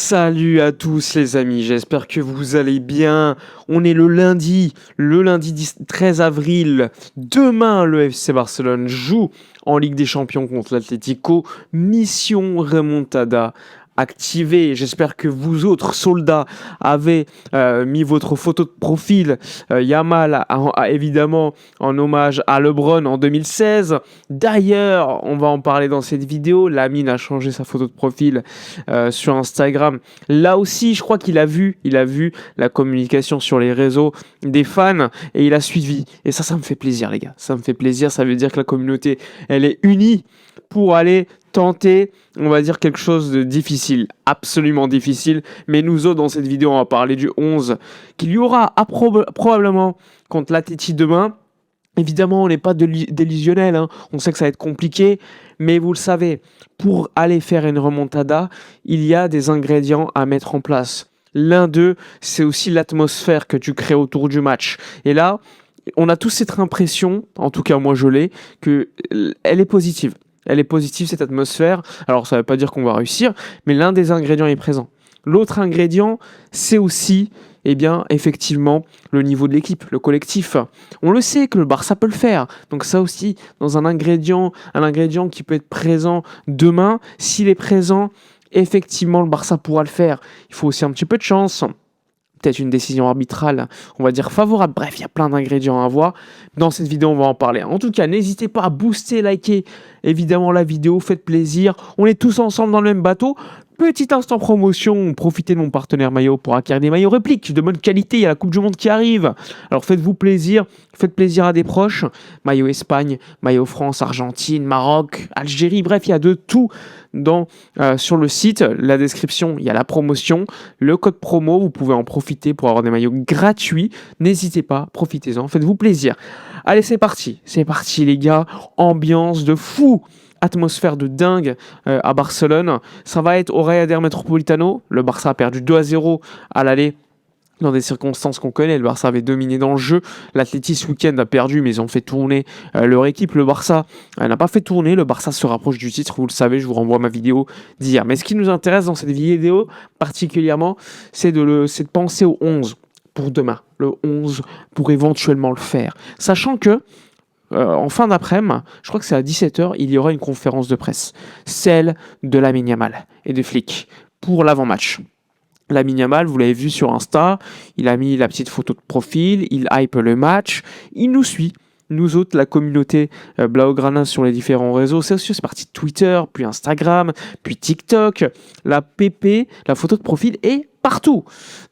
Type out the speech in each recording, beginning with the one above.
Salut à tous les amis, j'espère que vous allez bien. On est le lundi 13 avril. Demain, le FC Barcelone joue en Ligue des Champions contre l'Atlético. Mission remontada activée. J'espère que vous autres soldats avez mis votre photo de profil Yamal évidemment en hommage à LeBron en 2016. D'ailleurs, on va en parler dans cette vidéo. Lamine a changé sa photo de profil sur Instagram. Là aussi, je crois qu'il a vu la communication sur les réseaux des fans et il a suivi. Et ça me fait plaisir, les gars. Ça me fait plaisir. Ça veut dire que la communauté, elle est unie pour aller tenter, on va dire, quelque chose de difficile, absolument difficile. Mais nous autres, dans cette vidéo, on va parler du 11 qu'il y aura probablement contre l'Atleti demain. Évidemment, on n'est pas délusionnel, hein. On sait que ça va être compliqué, mais vous le savez, pour aller faire une remontada, il y a des ingrédients à mettre en place. L'un d'eux, c'est aussi l'atmosphère que tu crées autour du match. Et là, on a tous cette impression, en tout cas moi je l'ai, qu'elle est positive. Elle est positive, cette atmosphère. Alors ça ne veut pas dire qu'on va réussir, mais l'un des ingrédients est présent. L'autre ingrédient, c'est aussi, effectivement, le niveau de l'équipe, le collectif. On le sait que le Barça peut le faire. Donc ça aussi, dans un ingrédient qui peut être présent demain, s'il est présent, effectivement, le Barça pourra le faire. Il faut aussi un petit peu de chance. Peut-être une décision arbitrale, on va dire favorable. Bref, il y a plein d'ingrédients à voir. Dans cette vidéo, on va en parler. En tout cas, n'hésitez pas à booster, liker évidemment la vidéo, faites plaisir. On est tous ensemble dans le même bateau. Petit instant promotion, profitez de mon partenaire maillot pour acquérir des maillots répliques de bonne qualité. Il y a la Coupe du Monde qui arrive. Alors faites-vous plaisir, faites plaisir à des proches. Maillot Espagne, maillot France, Argentine, Maroc, Algérie. Bref, il y a de tout sur le site. La description, il y a la promotion. Le code promo, vous pouvez en profiter pour avoir des maillots gratuits. N'hésitez pas, profitez-en, faites-vous plaisir. Allez, c'est parti les gars. Ambiance de fou. Atmosphère de dingue à Barcelone. Ça va être au Rayader Metropolitano. Le Barça a perdu 2-0 à l'aller dans des circonstances qu'on connaît. Le Barça avait dominé dans le jeu. L'Atleti ce week-end a perdu, mais ils ont fait tourner leur équipe. Le Barça n'a pas fait tourner. Le Barça se rapproche du titre. Vous le savez, je vous renvoie ma vidéo d'hier. Mais ce qui nous intéresse dans cette vidéo particulièrement, c'est de penser au 11 pour demain. Le 11 pour éventuellement le faire. Sachant que en fin d'après-midi, je crois que c'est à 17h, il y aura une conférence de presse. Celle de Lamine Yamal et de Flick pour l'avant-match. Lamine Yamal, vous l'avez vu sur Insta, il a mis la petite photo de profil, il hype le match, il nous suit. Nous autres, la communauté Blaugrana sur les différents réseaux sociaux, c'est parti de Twitter, puis Instagram, puis TikTok. La PP, la photo de profil est partout.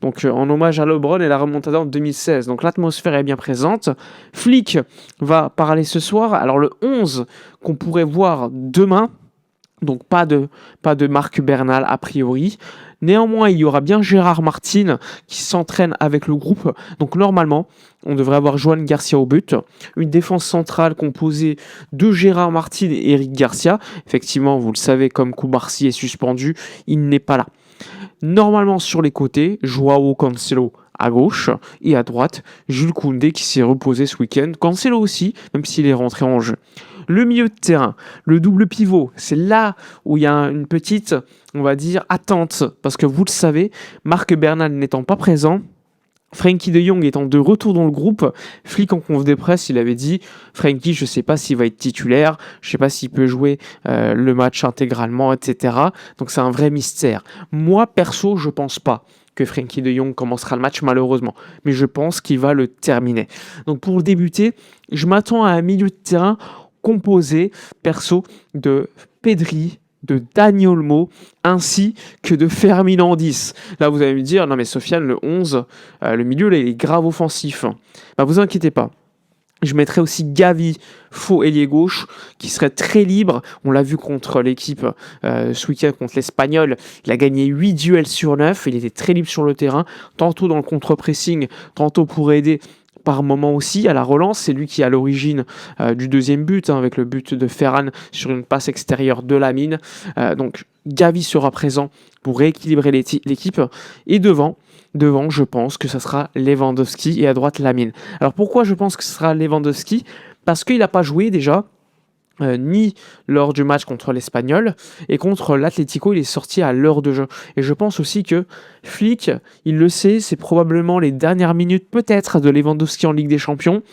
Donc en hommage à LeBron et la remontada en 2016. Donc l'atmosphère est bien présente. Flick va parler ce soir. Alors le 11 qu'on pourrait voir demain, donc pas de Marc Bernal a priori. Néanmoins, il y aura bien Gérard Martin qui s'entraîne avec le groupe. Donc normalement, on devrait avoir Joan Garcia au but. Une défense centrale composée de Gérard Martin et Eric Garcia. Effectivement, vous le savez, comme Koubarsi est suspendu, il n'est pas là. Normalement, sur les côtés, Joao Cancelo à gauche et à droite, Jules Koundé qui s'est reposé ce week-end. Cancelo aussi, même s'il est rentré en jeu. Le milieu de terrain, le double pivot, c'est là où il y a une petite, on va dire, attente. Parce que vous le savez, Marc Bernal n'étant pas présent, Frenkie de Jong étant de retour dans le groupe, Flick en conf de presse, il avait dit « Frenkie, je ne sais pas s'il va être titulaire, je ne sais pas s'il peut jouer le match intégralement, etc. » Donc c'est un vrai mystère. Moi, perso, je ne pense pas que Frenkie de Jong commencera le match, malheureusement. Mais je pense qu'il va le terminer. Donc pour débuter, je m'attends à un milieu de terrain composé, perso, de Pedri, de Dani Olmo, ainsi que de Fermin-Andis. Là, vous allez me dire, non mais Sofiane, le 11, le milieu, là, il est grave offensif. Bah, vous inquiétez pas. Je mettrai aussi Gavi, faux ailier gauche, qui serait très libre. On l'a vu contre l'équipe ce week-end, contre l'Espagnol. Il a gagné 8 duels sur 9. Il était très libre sur le terrain, tantôt dans le contre-pressing, tantôt pour aider par moment aussi à la relance. C'est lui qui est à l'origine du deuxième but, avec le but de Ferran sur une passe extérieure de Lamine. Donc Gavi sera présent pour rééquilibrer l'équipe. Et devant, je pense que ça sera Lewandowski et à droite Lamine. Alors pourquoi je pense que ce sera Lewandowski ? Parce qu'il n'a pas joué déjà ni lors du match contre l'Espagnol, et contre l'Atlético, il est sorti à l'heure de jeu. Et je pense aussi que Flick, il le sait, c'est probablement les dernières minutes peut-être de Lewandowski en Ligue des Champions,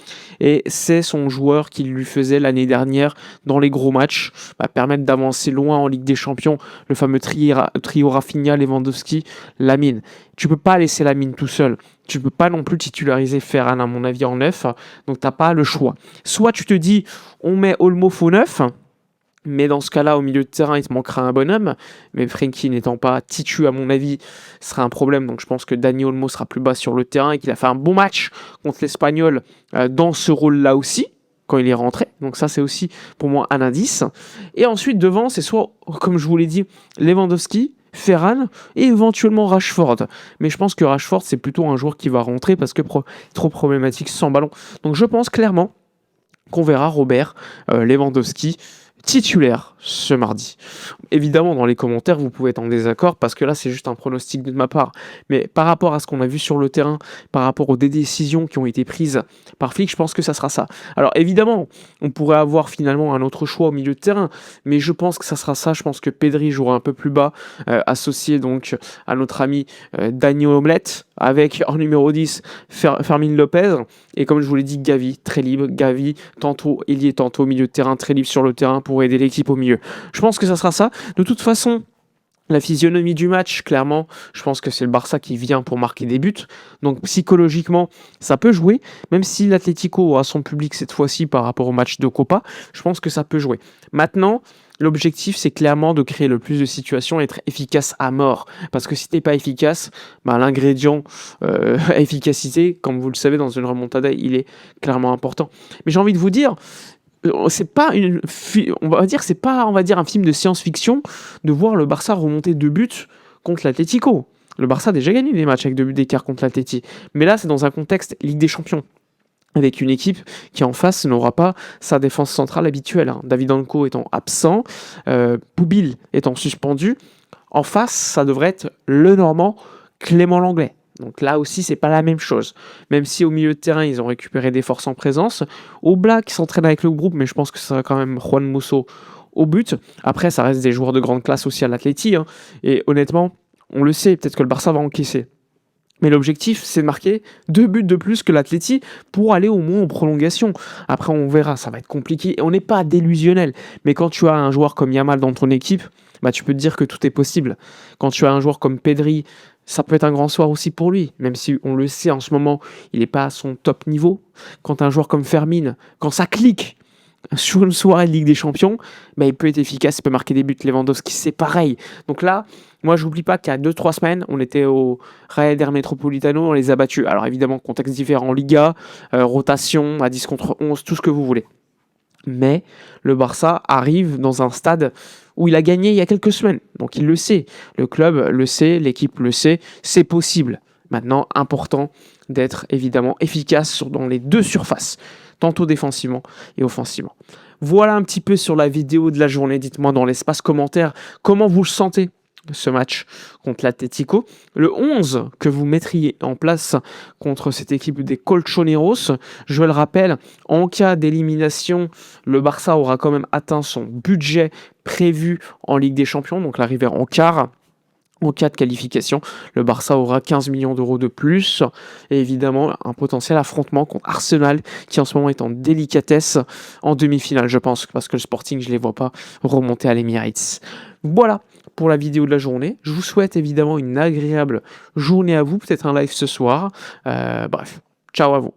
et c'est son joueur qui lui faisait l'année dernière dans les gros matchs, permettre d'avancer loin en Ligue des Champions, le fameux trio Rafinha, Lewandowski, Lamine. Tu peux pas laisser Lamine tout seul. Tu peux pas non plus titulariser Ferran, à mon avis, en neuf, donc t'as pas le choix. Soit tu te dis, on met Olmo faux neuf, mais dans ce cas-là, au milieu de terrain, il te manquera un bonhomme. Mais Frenkie n'étant pas titu, à mon avis, ce sera un problème. Donc je pense que Dani Olmo sera plus bas sur le terrain et qu'il a fait un bon match contre l'Espagnol dans ce rôle-là aussi, quand il est rentré. Donc ça, c'est aussi pour moi un indice. Et ensuite, devant, c'est soit, comme je vous l'ai dit, Lewandowski, Ferran et éventuellement Rashford. Mais je pense que Rashford, c'est plutôt un joueur qui va rentrer parce que trop problématique sans ballon. Donc je pense clairement qu'on verra Robert Lewandowski titulaire ce mardi. Évidemment, dans les commentaires, vous pouvez être en désaccord parce que là, c'est juste un pronostic de ma part. Mais par rapport à ce qu'on a vu sur le terrain, par rapport aux décisions qui ont été prises par Flick, je pense que ça sera ça. Alors évidemment, on pourrait avoir finalement un autre choix au milieu de terrain, mais je pense que ça sera ça. Je pense que Pedri jouera un peu plus bas, associé donc à notre ami Daniel Omelette, avec en numéro 10 Fermin Lopez, et comme je vous l'ai dit, Gavi, très libre, Gavi, tantôt ailier, tantôt au milieu de terrain, très libre sur le terrain pour aider l'équipe au milieu. Je pense que ça sera ça. De toute façon, la physionomie du match, clairement, je pense que c'est le Barça qui vient pour marquer des buts. Donc psychologiquement, ça peut jouer. Même si l'Atlético aura son public cette fois-ci par rapport au match de Copa, je pense que ça peut jouer. Maintenant, l'objectif, c'est clairement de créer le plus de situations et être efficace à mort. Parce que si t'es pas efficace, l'ingrédient efficacité, comme vous le savez, dans une remontada, il est clairement important. Mais j'ai envie de vous dire, c'est pas on va dire un film de science-fiction de voir le Barça remonter 2 buts contre l'Atlético. Le Barça a déjà gagné des matchs avec 2 buts d'écart contre l'Atleti. Mais là, c'est dans un contexte Ligue des Champions, avec une équipe qui en face n'aura pas sa défense centrale habituelle. David Anko étant absent, Poubil étant suspendu. En face, ça devrait être le Normand Clément Lenglet. Donc là aussi, c'est pas la même chose. Même si au milieu de terrain, ils ont récupéré des forces en présence. Oblak s'entraîne avec le groupe, mais je pense que ça sera quand même Juan Musso au but. Après, ça reste des joueurs de grande classe aussi à l'Atleti. Et honnêtement, on le sait, peut-être que le Barça va encaisser. Mais l'objectif, c'est de marquer 2 buts de plus que l'Atleti pour aller au moins en prolongation. Après, on verra, ça va être compliqué. On n'est pas délusionnel. Mais quand tu as un joueur comme Yamal dans ton équipe, tu peux te dire que tout est possible. Quand tu as un joueur comme Pedri, ça peut être un grand soir aussi pour lui. Même si on le sait, en ce moment, il n'est pas à son top niveau. Quand un joueur comme Fermin, quand ça clique sur une soirée de Ligue des Champions, il peut être efficace, il peut marquer des buts. Lewandowski, c'est pareil. Donc là, moi, j'oublie pas qu'il y a 2-3 semaines, on était au Raeder Metropolitano, on les a battus. Alors évidemment, contexte différent en Liga, rotation, à 10 contre 11, tout ce que vous voulez. Mais le Barça arrive dans un stade où il a gagné il y a quelques semaines. Donc il le sait. Le club le sait, l'équipe le sait. C'est possible. Maintenant, important d'être évidemment efficace dans les deux surfaces, tantôt défensivement et offensivement. Voilà un petit peu sur la vidéo de la journée. Dites-moi dans l'espace commentaire comment vous le sentez, ce match contre l'Atlético. Le 11 que vous mettriez en place contre cette équipe des Colchoneros. Je le rappelle, en cas d'élimination, le Barça aura quand même atteint son budget prévu en Ligue des Champions, donc l'arrivée en quart. En cas de qualification, le Barça aura 15 millions d'euros de plus et évidemment un potentiel affrontement contre Arsenal qui en ce moment est en délicatesse en demi-finale, je pense, parce que le Sporting, je ne les vois pas remonter à l'Emirates. Voilà pour la vidéo de la journée. Je vous souhaite évidemment une agréable journée à vous, peut-être un live ce soir. Bref, ciao à vous.